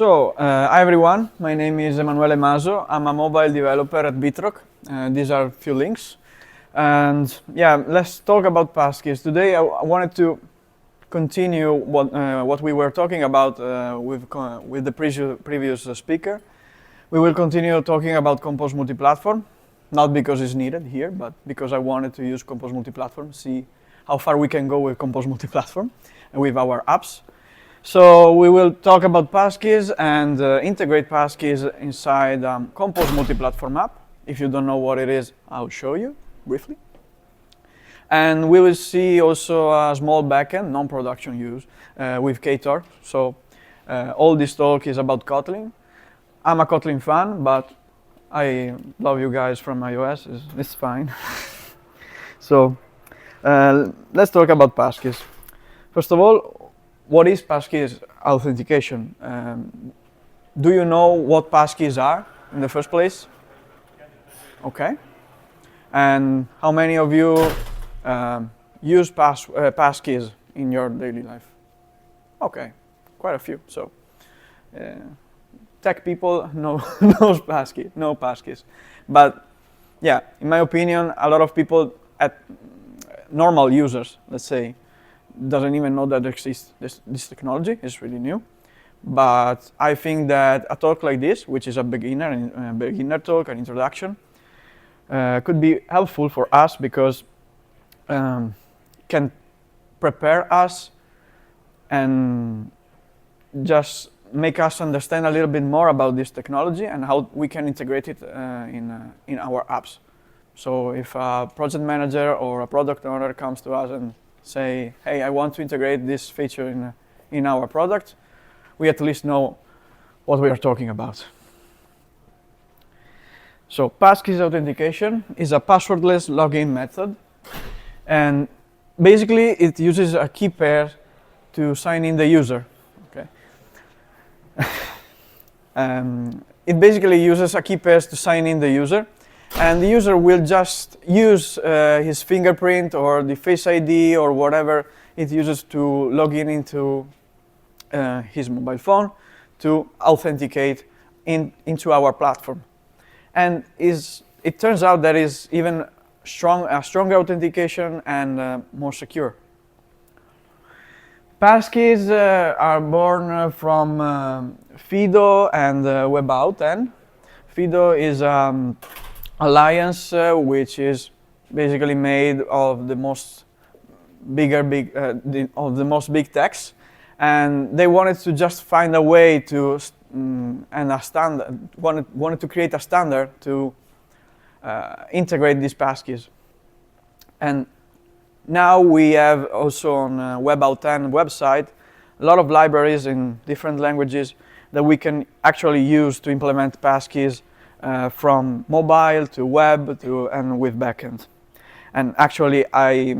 Hi everyone, my name is Emanuele Maso. I'm a mobile developer at Bitrock. These are a few links. And yeah, let's talk about Passkeys. Today I wanted to continue what we were talking about with the previous speaker. We will continue talking about Compose Multiplatform, not because it's needed here, but because I wanted to use Compose Multiplatform, see how far we can go with Compose Multiplatform and with our apps. So we will talk about Passkeys and integrate Passkeys inside Compose Multiplatform app. If you don't know what it is, I'll show you briefly. And we will see also a small backend, non-production use with Ktor. So all this talk is about Kotlin. I'm a Kotlin fan, but I love you guys from iOS. It's fine. So let's talk about Passkeys. First of all, what is Passkey Authentication? Do you know what Passkeys are in the first place? Okay. And how many of you use Passkeys in your daily life? Okay, quite a few. So tech people know Passkeys. But yeah, in my opinion, a lot of people, normal users, let's say, doesn't even know that there exists this technology. It's really new. But I think that a talk like this, which is a beginner talk, an introduction, could be helpful for us because can prepare us and just make us understand a little bit more about this technology and how we can integrate it in our apps. So if a project manager or a product owner comes to us and say, hey, I want to integrate this feature in our product, we at least know what we are talking about. So Passkey Authentication is a passwordless login method, and basically it uses a key pair to sign in the user. Okay. It basically uses a key pair to sign in the user, and the user will just use his fingerprint or the Face ID or whatever it uses to log in into his mobile phone to authenticate into our platform. And it turns out that is even a stronger authentication and more secure. Passkeys are born from Fido and Web10. Fido is alliance which is basically made of the most big techs, and they wanted to just find a way to wanted to create a standard to integrate these passkeys. And now we have also on Web10 website a lot of libraries in different languages that we can actually use to implement passkeys from mobile to web and with backend. And actually I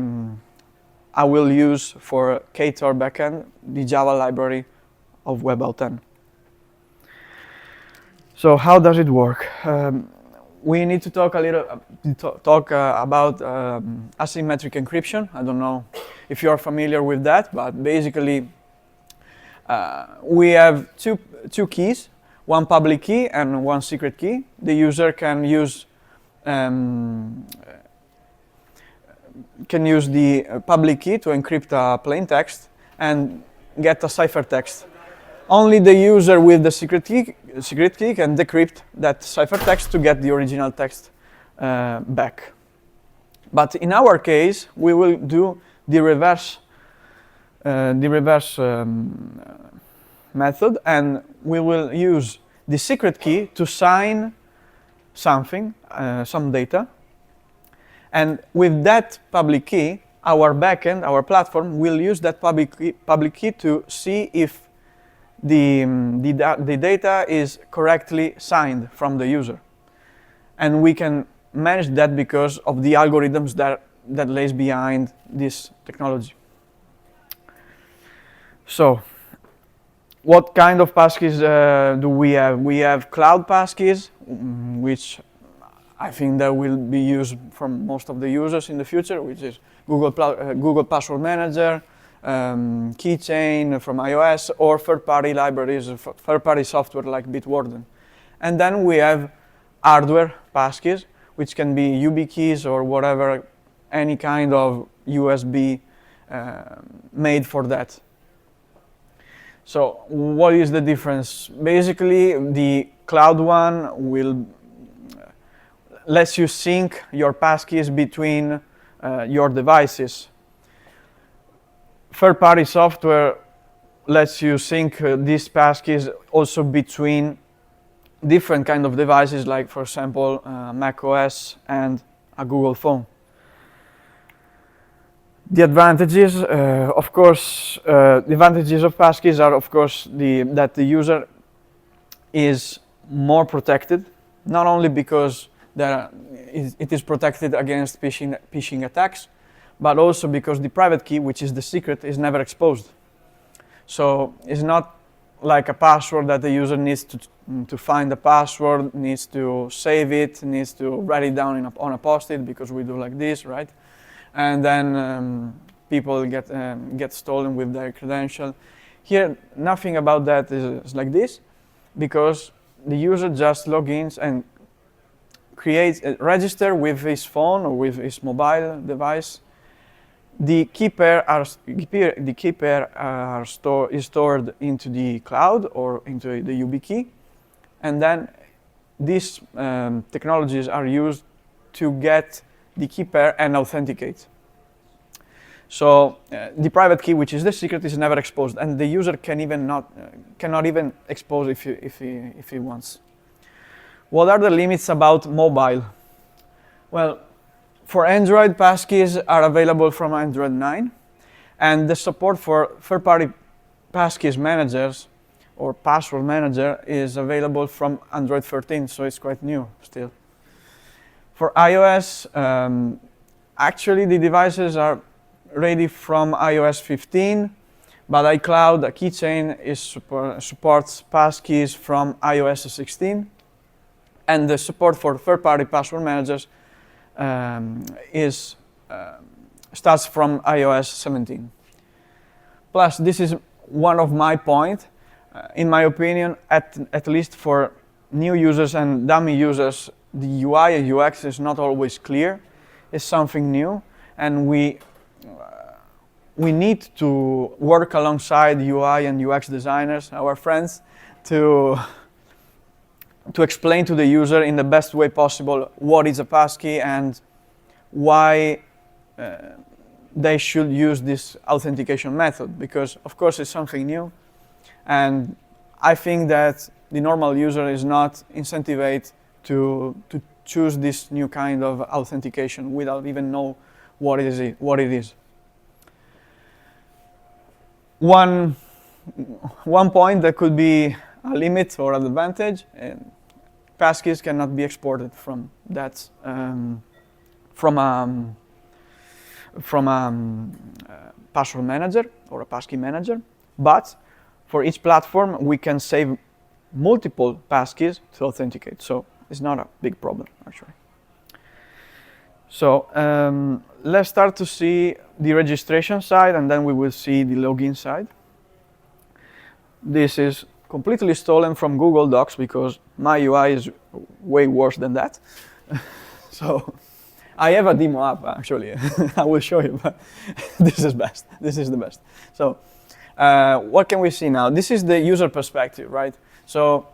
will use for Ktor backend the Java library of Web10. So how does it work? We need to talk about asymmetric encryption. I don't know if you are familiar with that, but basically we have two keys. One public key and one secret key. The user can use the public key to encrypt a plain text and get a ciphertext. Only the user with the secret key can decrypt that ciphertext to get the original text back. But in our case, we will do the reverse method, and we will use the secret key to sign something, some data. And with that public key, our backend, our platform, will use that public key to see if the data is correctly signed from the user. And we can manage that because of the algorithms that lays behind this technology. So, what kind of passkeys do we have? We have cloud passkeys, which I think that will be used for most of the users in the future, which is Google Password Manager, keychain from iOS, or third-party libraries, third-party software like Bitwarden. And then we have hardware passkeys, which can be YubiKeys or whatever, any kind of USB made for that. So what is the difference? Basically, the cloud one will lets you sync your passkeys between your devices. Third-party software lets you sync these passkeys also between different kind of devices, like for example Mac OS and a Google phone. The advantages, of course, the advantages of passkeys are, of course, that the user is more protected, not only because it is protected against phishing attacks, but also because the private key, which is the secret, is never exposed. So it's not like a password that the user needs to find the password, needs to save it, needs to write it down on a post-it, because we do like this, right? And then people get stolen with their credential. Here, nothing about that is like this, because the user just logs in and register with his phone or with his mobile device. The key pair is stored into the cloud or into the YubiKey, and then these technologies are used to get the key pair and authenticate. So the private key, which is the secret, is never exposed, and the user cannot even expose if he wants. What are the limits about mobile? Well, for Android, passkeys are available from Android 9, and the support for third-party passkeys managers or password manager is available from Android 13, so it's quite new still. For iOS, actually the devices are ready from iOS 15, but iCloud, a keychain, supports passkeys from iOS 16, and the support for third-party password managers starts from iOS 17. Plus, this is one of my points. In my opinion, at least for new users and dummy users, the UI and UX is not always clear. It's something new, and we need to work alongside UI and UX designers, our friends, to explain to the user in the best way possible what is a passkey and why they should use this authentication method, because of course it's something new, and I think that the normal user is not incentivized to choose this new kind of authentication without even know what it is. One point that could be a limit or an advantage, passkeys cannot be exported from that from a password manager or a passkey manager, but for each platform we can save multiple passkeys to authenticate, so it's not a big problem actually. So let's start to see the registration side, and then we will see the login side. This is completely stolen from Google Docs because my UI is way worse than that. So I have a demo app actually. I will show you, but this is best. This is the best. So what can we see now? This is the user perspective, right? So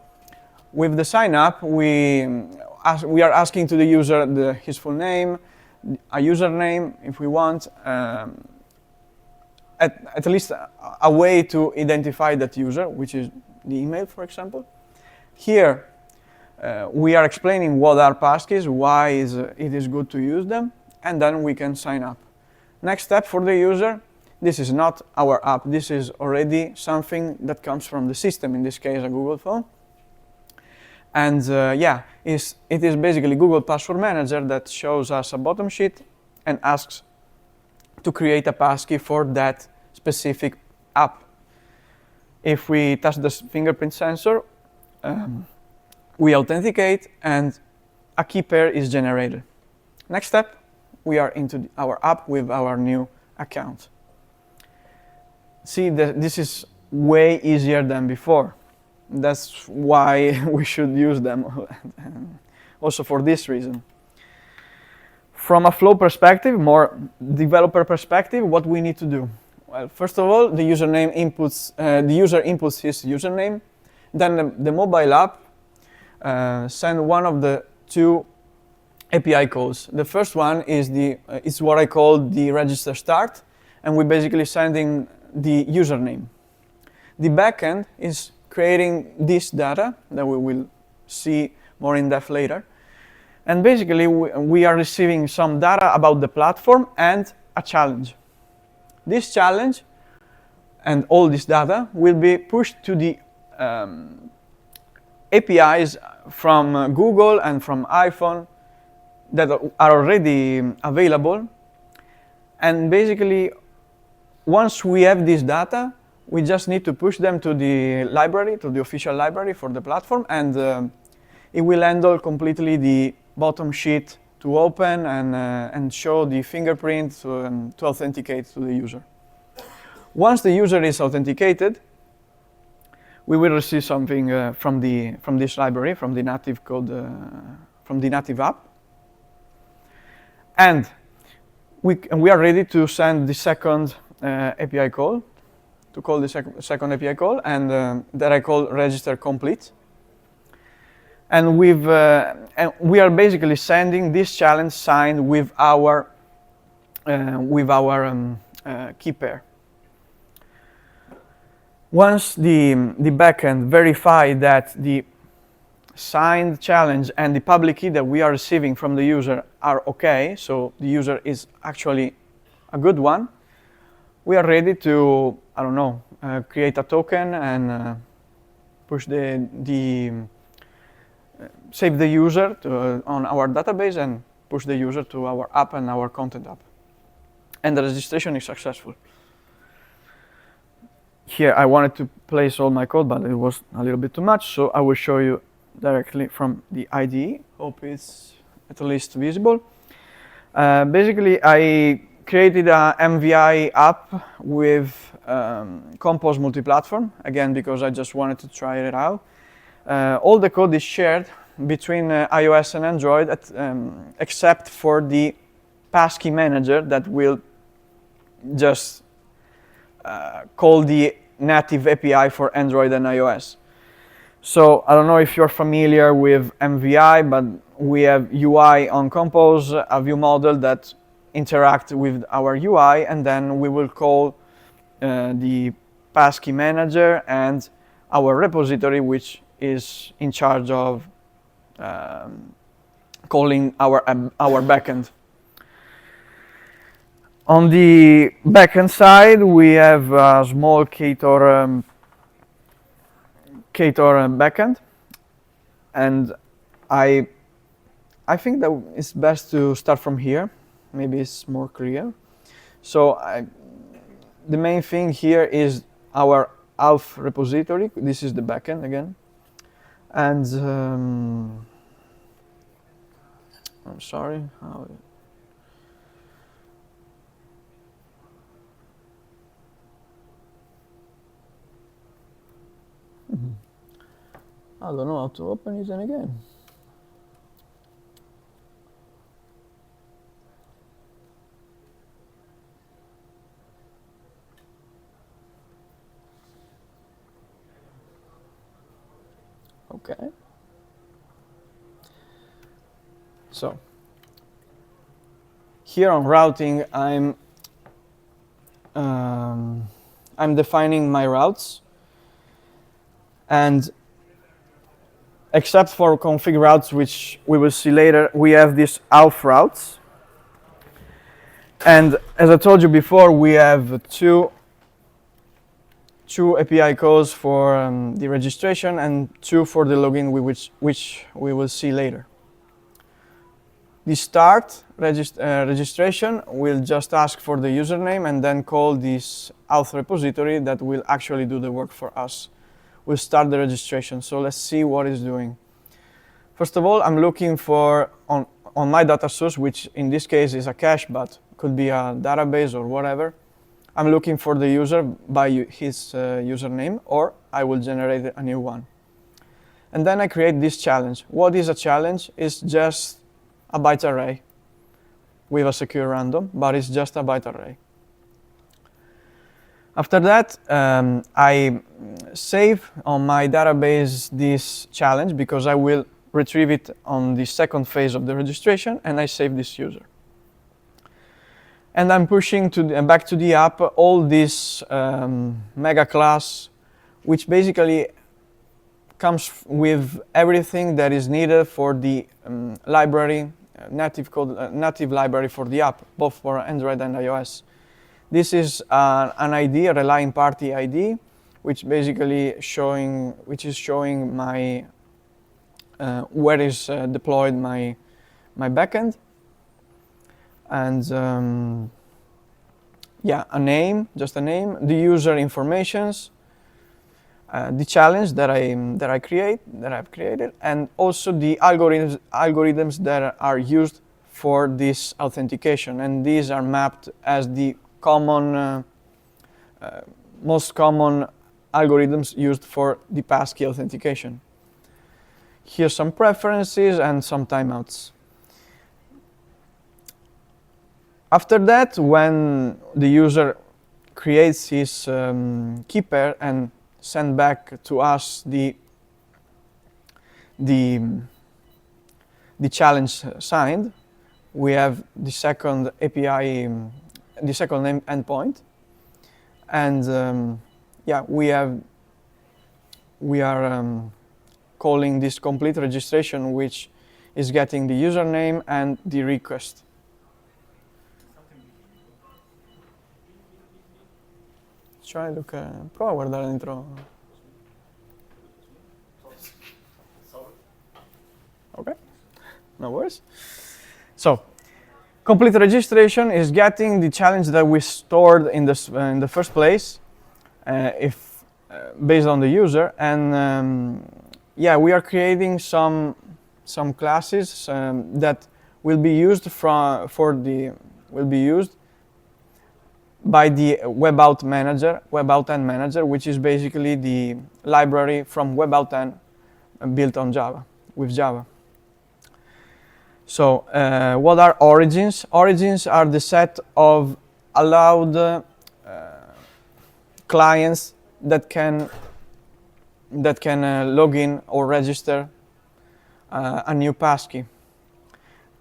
with the sign up, we are asking to the user his full name, a username if we want, at least a way to identify that user, which is the email, for example. Here, we are explaining what are passkeys, why it is good to use them, and then we can sign up. Next step for the user, this is not our app, this is already something that comes from the system, in this case a Google phone. And it is basically Google Password Manager that shows us a bottom sheet and asks to create a passkey for that specific app. If we touch the fingerprint sensor, we authenticate and a key pair is generated. Next step, we are into our app with our new account. see that this is way easier than before. That's why we should use them, also for this reason. From a flow perspective, more developer perspective, what we need to do? Well, first of all, the user inputs his username. Then the mobile app send one of the two API calls. The first one is it's what I call the register start, and we're basically sending the username. The backend is creating this data that we will see more in depth later. And basically, we are receiving some data about the platform and a challenge. This challenge and all this data will be pushed to the APIs from Google and from iPhone that are already available. And basically, once we have this data, we just need to push them to the library, to the official library for the platform, and it will handle completely the bottom sheet to open and show the fingerprint to authenticate to the user. Once the user is authenticated, we will receive something from this library, from the native code, from the native app, and we are ready to send the second API call, to call the second API call, and that I call register complete. And we are basically sending this challenge signed with our key pair. Once the backend verify that the signed challenge and the public key that we are receiving from the user are okay, so the user is actually a good one, we are ready to, I don't know, create a token and push save the user on our database and push the user to our app and our content app. And the registration is successful. Here I wanted to place all my code, but it was a little bit too much, so I will show you directly from the IDE. Hope it's at least visible. Basically, I created a MVI app with Compose Multiplatform, again, because I just wanted to try it out. All the code is shared between iOS and Android, except for the Passkey manager that will just call the native API for Android and iOS. So I don't know if you're familiar with MVI, but we have UI on Compose, a view model that interact with our UI, and then we will call the Passkey manager and our repository, which is in charge of calling our backend. On the backend side, we have a small Ktor backend, and I think that it's best to start from here. Maybe it's more clear. So the main thing here is our auth repository. This is the backend again. And I'm sorry. I don't know how to open it again. Okay. So here on routing, I'm defining my routes, and except for config routes, which we will see later, we have these auth routes. And as I told you before, we have two API calls for the registration and two for the login, which we will see later. The start registration will just ask for the username and then call this auth repository that will actually do the work for us. We'll start the registration, so let's see what it's doing. First of all, I'm looking for, on my data source, which in this case is a cache, but could be a database or whatever, I'm looking for the user by his username, or I will generate a new one. And then I create this challenge. What is a challenge? It's just a byte array with a secure random, but it's just a byte array. After that, I save on my database this challenge because I will retrieve it on the second phase of the registration, and I save this user. And I'm pushing back to the app all this mega class, which basically comes with everything that is needed for the library, native library for the app, both for Android and iOS. This is an ID, a relying party ID, which basically is showing my where is deployed my backend, and yeah, a name, just a name, the user informations, the challenge that I've created, and also the algorithms that are used for this authentication, and these are mapped as the most common algorithms used for the Passkey authentication. Here's some preferences and some timeouts. After that, when the user creates his key pair and send back to us the challenge signed, we have the second API, the second endpoint, and yeah, we are calling this complete registration, which is getting the username and the request. Cioè, prova a guardare dentro. Okay, no worries. So, complete registration is getting the challenge that we stored in the first place, based on the user, and yeah, we are creating some classes that will be used by the WebAuth manager, which is basically the library from WebAuthn built on Java, with Java. So what are origins? Origins are the set of allowed clients that can log in or register a new passkey.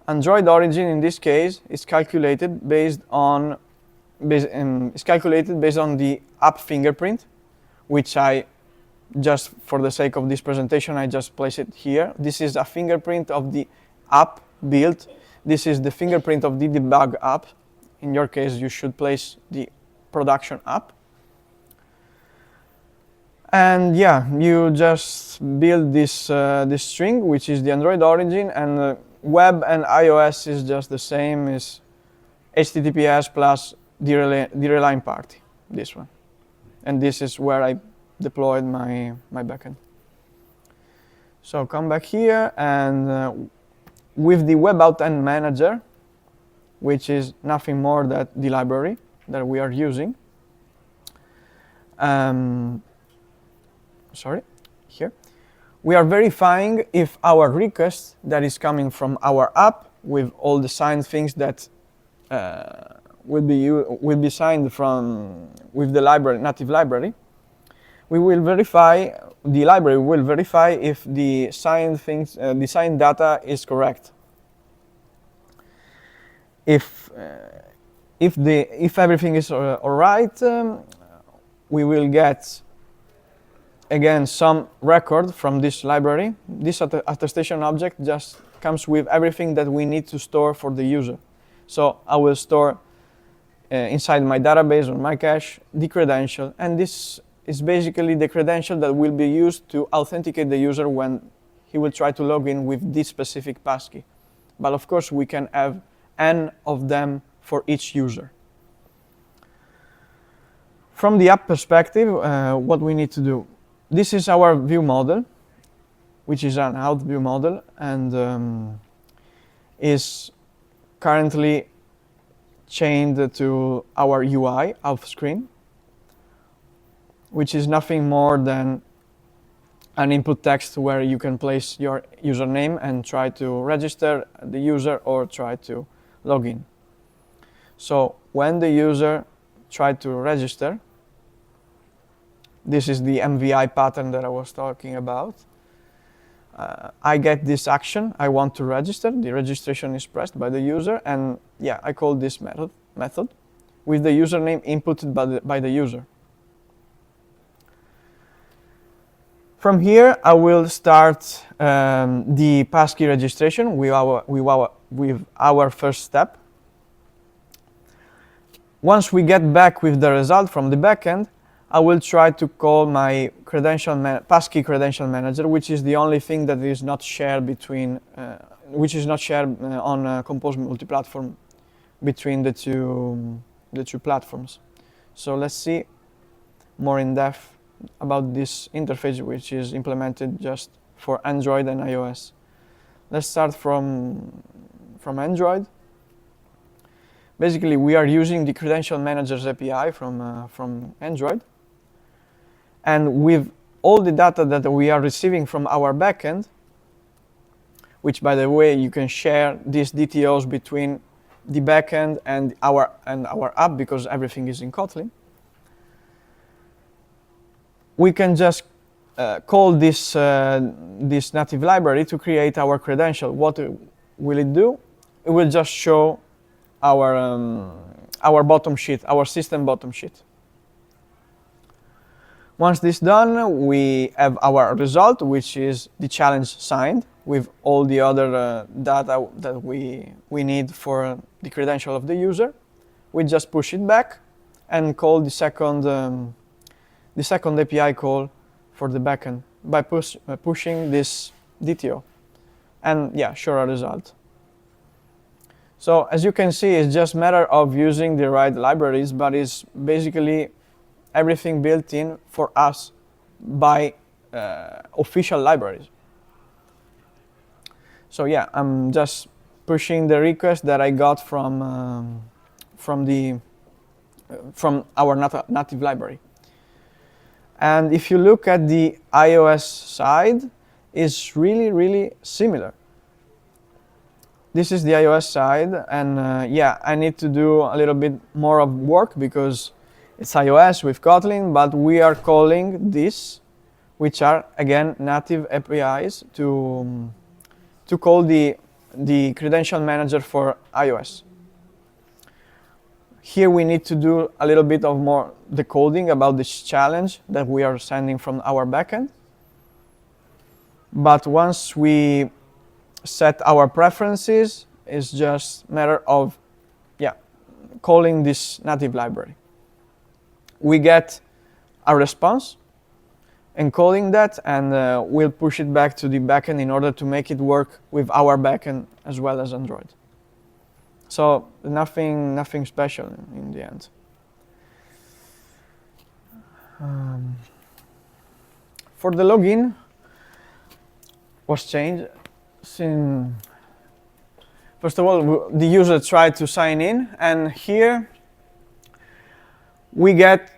Android origin in this case is calculated based on the app fingerprint, which I just, for the sake of this presentation, I just place it here. This is a fingerprint of the app built. This is the fingerprint of the debug app. In your case, you should place the production app. And yeah, you just build this string, which is the Android origin, and web and iOS is just the same, is HTTPS plus the relying party, this one. And this is where I deployed my backend. So come back here, and with the WebAuthn manager, which is nothing more than the library that we are using. Here. We are verifying if our request that is coming from our app with all the signed things that will be signed from with the library, native library. We will verify, the library will verify if the signed things, the signed data is correct. If everything is all right, we will get again some record from this library. This attestation object just comes with everything that we need to store for the user. So I will store inside my database or my cache the credential, and this is basically the credential that will be used to authenticate the user when he will try to log in with this specific passkey. But of course we can have n of them for each user. From the app perspective, what we need to do. This is our view model, which is an out view model, and is currently chained to our UI off screen, which is nothing more than an input text where you can place your username and try to register the user or try to log in. So when the user tried to register, this is the MVI pattern that I was talking about. I get this action, I want to register, the registration is pressed by the user, and yeah, I call this method with the username inputted by the user. From here, I will start the Passkey registration with our first step. Once we get back with the result from the backend, I will try to call my Passkey credential manager, which is the only thing that is not shared between, on Compose Multiplatform between the two platforms. So let's see more in depth about this interface, which is implemented just for Android and iOS. Let's start from Android. Basically, we are using the Credential Manager's API from Android. And with all the data that we are receiving from our backend, which, by the way, you can share these DTOs between the backend and our app because everything is in Kotlin, we can just call this native library to create our credential. What will it do? It will just show our bottom sheet, our system bottom sheet. Once this is done, we have our result, which is the challenge signed with all the other data that we need for the credential of the user. We just push it back and call the second API call for the backend by pushing this DTO, and yeah, show a result. So as you can see, it's just a matter of using the right libraries, but it's basically everything built in for us by official libraries. So yeah, I'm just pushing the request that I got from our native library. And if you look at the iOS side, it's really similar. This is the iOS side, and yeah, I need to do a little bit more of work because it's iOS with Kotlin, but we are calling this, which are again native APIs to call the credential manager for iOS. Here we need to do a little bit of more decoding about this challenge that we are sending from our backend. But once we set our preferences, it's just a matter of calling this native library. We get a response, encoding that, and we'll push it back to the backend in order to make it work with our backend as well as Android. So nothing special in the end. For the login, was changed. First of all, the user tried to sign in, and here we get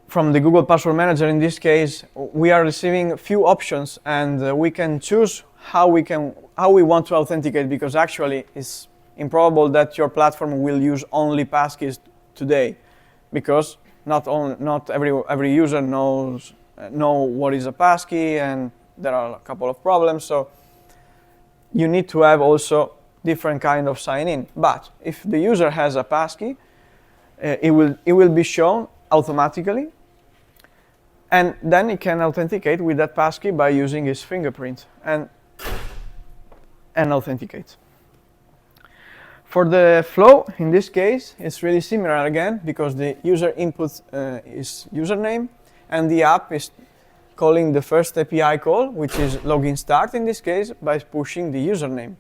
from the Google Password Manager, in this case, we are receiving a few options, and we can choose how we want to authenticate, because actually it's improbable that your platform will use only Passkeys today, because not every user know what is a Passkey, and there are a couple of problems. So you need to have also different kind of sign-in. But if the user has a Passkey, it will be shown automatically, and then he can authenticate with that Passkey by using his fingerprint and authenticate. For the flow, in this case, it's really similar again, because the user input is username, and the app is calling the first API call, which is login start in this case, by pushing the username.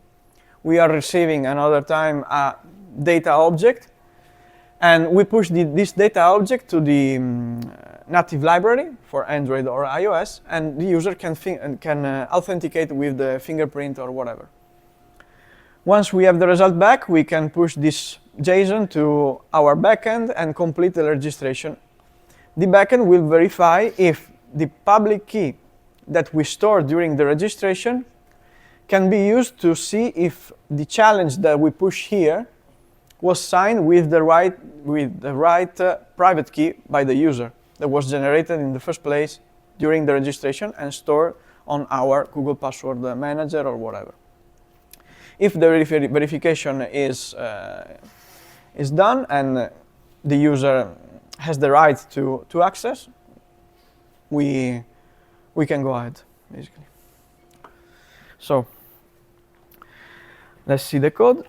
We are receiving another time a data object, and we push this data object to the native library for Android or iOS, and the user can authenticate with the fingerprint or whatever. Once we have the result back, we can push this JSON to our backend and complete the registration. The backend will verify if the public key that we store during the registration can be used to see if the challenge that we push here was signed with the right private key by the user that was generated in the first place during the registration and stored on our Google Password Manager or whatever. If the verification is done and the user has the right to access, we can go ahead, basically. So let's see the code.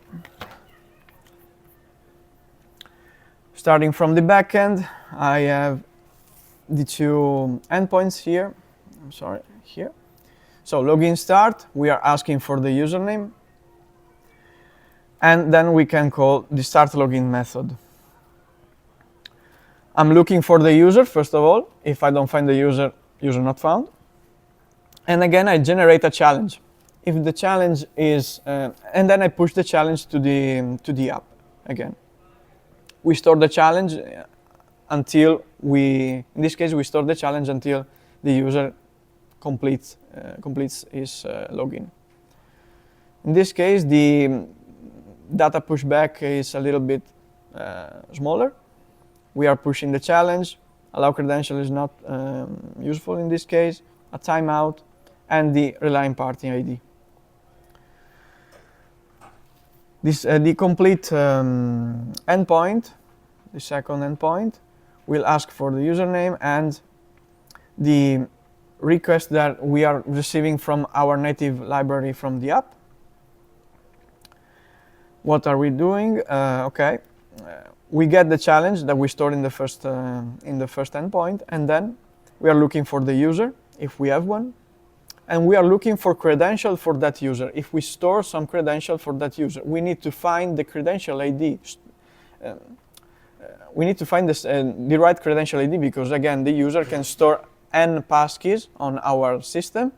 Starting from the backend, I have the two endpoints here. I'm sorry, here. So login start, we are asking for the username. And then we can call the start login method. I'm looking for the user, first of all. If I don't find the user not found. And again, I generate a challenge. If the challenge is, and then I push the challenge to the app again. We store the challenge until in this case, we store the challenge until the user completes his login. In this case, the data pushback is a little bit smaller. We are pushing the challenge. Allow credential is not useful in this case. A timeout and the relying party ID. This the complete endpoint, the second endpoint, will ask for the username and the request that we are receiving from our native library from the app. What are we doing? We get the challenge that we stored in the first endpoint, and then we are looking for the user if we have one, and we are looking for credential for that user. If we store some credential for that user, we need to find the credential ID. We need to find the right credential ID because again, the user can store n passkeys on our system.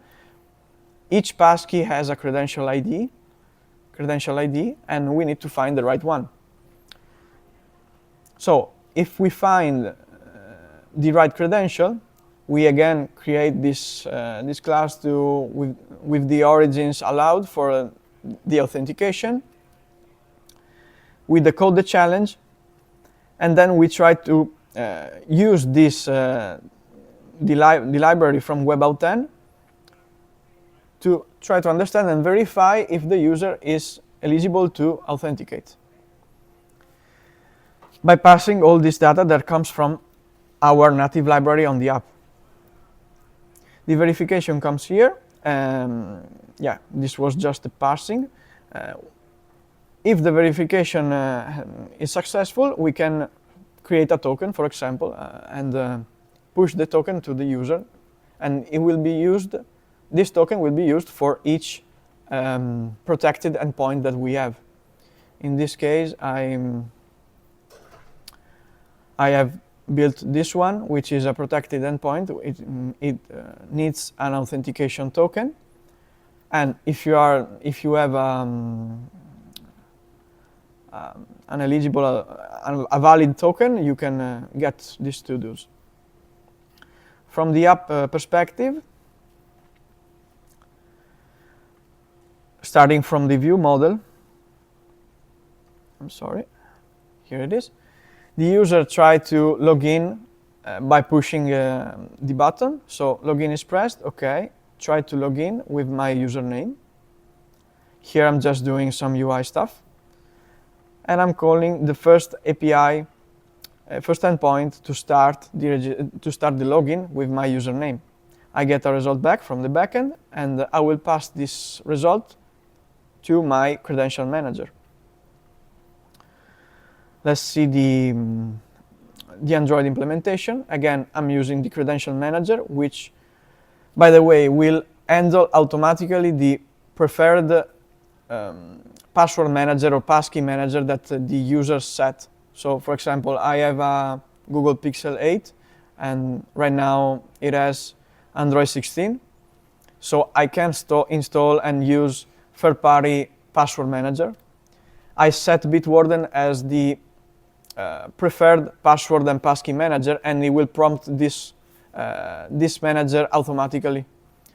Each passkey has a credential ID, and we need to find the right one. So if we find the right credential, we again create this class with the origins allowed for the authentication. We decode the challenge, and then we try to use this the library from WebAuthn to try to understand and verify if the user is eligible to authenticate by passing all this data that comes from our native library on the app. The verification comes here. This was just the parsing. If the verification is successful, we can create a token, for example, and push the token to the user, and it will be used. This token will be used for each protected endpoint that we have. In this case, I have built this one, which is a protected endpoint. It needs an authentication token, and if you have an eligible, a valid token, you can get these to those. From the app perspective, starting from the view model, here it is. The user tried to log in by pushing the button. So login is pressed, okay. Try to log in with my username. Here I'm just doing some UI stuff. And I'm calling the first API, first endpoint to start the login with my username. I get a result back from the backend, and I will pass this result to my credential manager. Let's see the Android implementation. Again, I'm using the credential manager, which, by the way, will handle automatically the preferred password manager or passkey manager that the user set. So, for example, I have a Google Pixel 8, and right now it has Android 16. So I can install and use third-party password manager. I set Bitwarden as the preferred password and passkey manager, and it will prompt this manager automatically.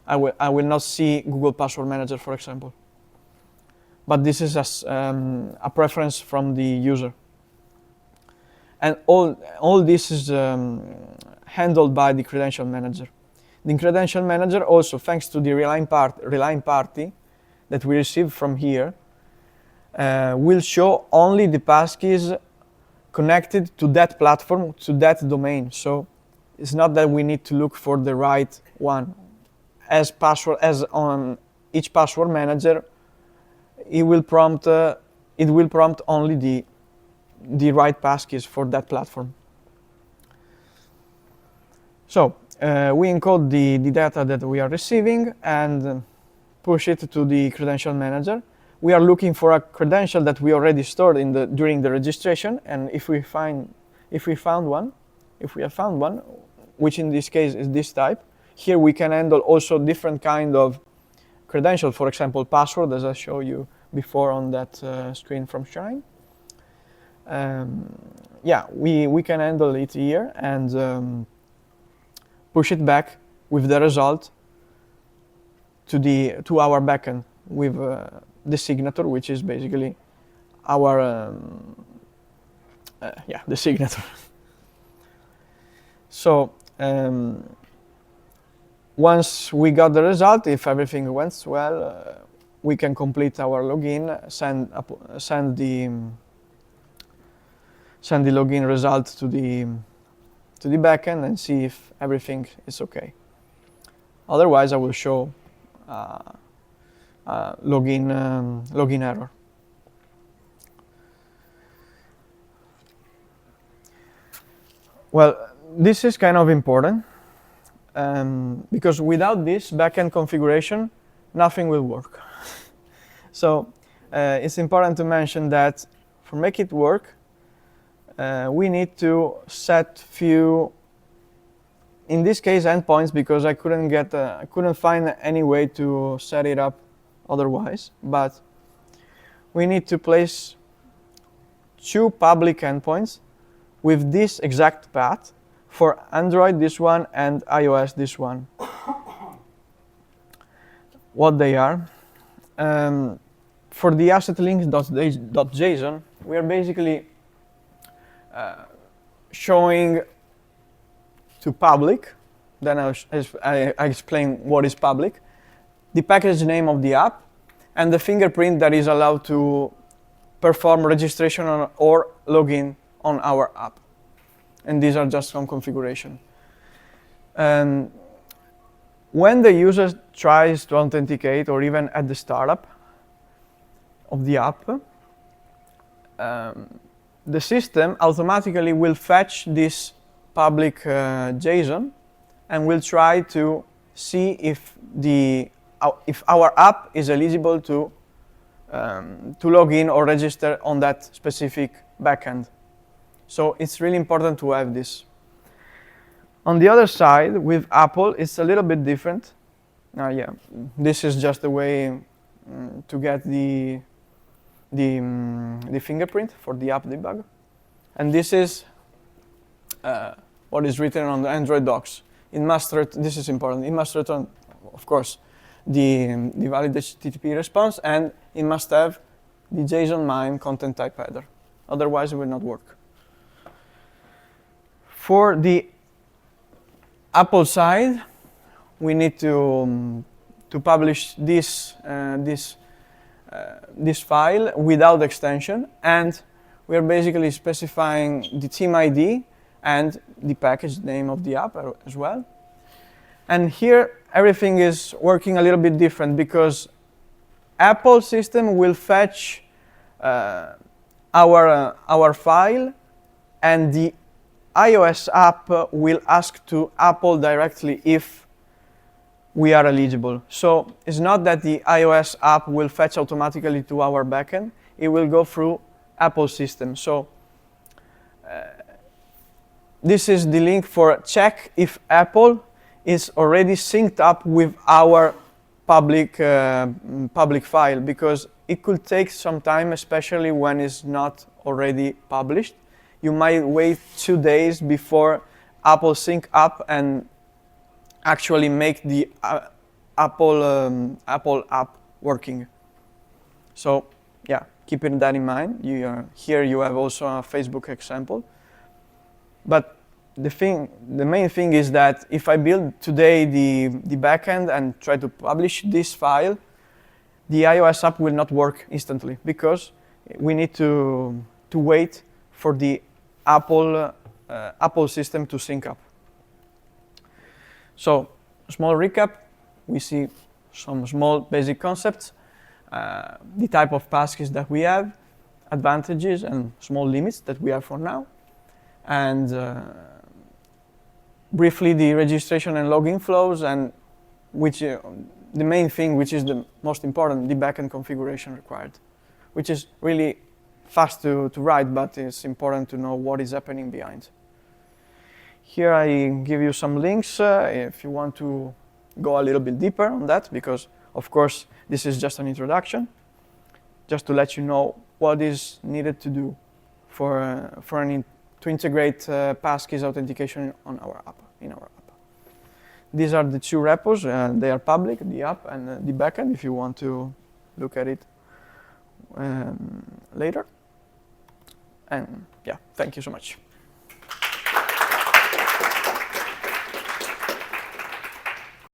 I will not see Google Password Manager, for example. But this is a preference from the user. And all this is handled by the credential manager. The credential manager also, thanks to the reline party that we receive from here, will show only the passkeys connected to that platform, to that domain. So it's not that we need to look for the right one. As on each password manager, it will prompt only the right passkeys for that platform. So we encode the data that we are receiving and push it to the credential manager. We are looking for a credential that we already stored during the registration, and if we have found one, which in this case is this type, here we can handle also different kind of credential, for example, password, as I showed you before on that screen from Shrine. Yeah, we can handle it here and push it back with the result to our backend with the signature, which is basically our the signature. So once we got the result, if everything went well, we can complete our login, send the login result to the backend and see if everything is okay. Otherwise, I will show login error. Well, this is kind of important because without this backend configuration, nothing will work. So it's important to mention that for make it work, we need to set few, in this case, endpoints, because I couldn't find any way to set it up otherwise. But we need to place 2 public endpoints with this exact path for Android, this one, and iOS, this one. What they are. For the asset links.json, we are basically showing to public, then I explain what is public, the package name of the app, and the fingerprint that is allowed to perform registration or login on our app. And these are just some configuration. When the user tries to authenticate, or even at the startup of the app, the system automatically will fetch this public JSON and will try to see if our app is eligible to log in or register on that specific backend. So it's really important to have this. On the other side, with Apple, it's a little bit different. Yeah, this is just a way to get the fingerprint for the app debug, and this is what is written on the Android docs. It must this is important. It must return, of course, the valid HTTP response, and it must have the JSON MIME content type header. Otherwise, it will not work. For the Apple side, we need to publish this file without extension, and we are basically specifying the team ID and the package name of the app as well. And here everything is working a little bit different because Apple system will fetch our file, and the iOS app will ask to Apple directly if we are eligible. So it's not that the iOS app will fetch automatically to our backend. It will go through Apple system. So this is the link for check if Apple is already synced up with our public file, because it could take some time, especially when it's not already published. You might wait 2 days before Apple sync up and actually make the Apple app working. So yeah, keeping that in mind. Here you have also a Facebook example. But the main thing is that if I build today the backend and try to publish this file, the iOS app will not work instantly because we need to wait for the Apple system to sync up. So, small recap, we see some small basic concepts, the type of passkeys that we have, advantages and small limits that we have for now, and briefly the registration and login flows, and the main thing, which is the most important, the backend configuration required, which is really fast to write, but it's important to know what is happening behind. Here I give you some links if you want to go a little bit deeper on that, because of course this is just an introduction, just to let you know what is needed to do to integrate Passkey Authentication on our app, in our app. These are the two repos, they are public, the app and the backend, if you want to look at it later. And yeah, thank you so much.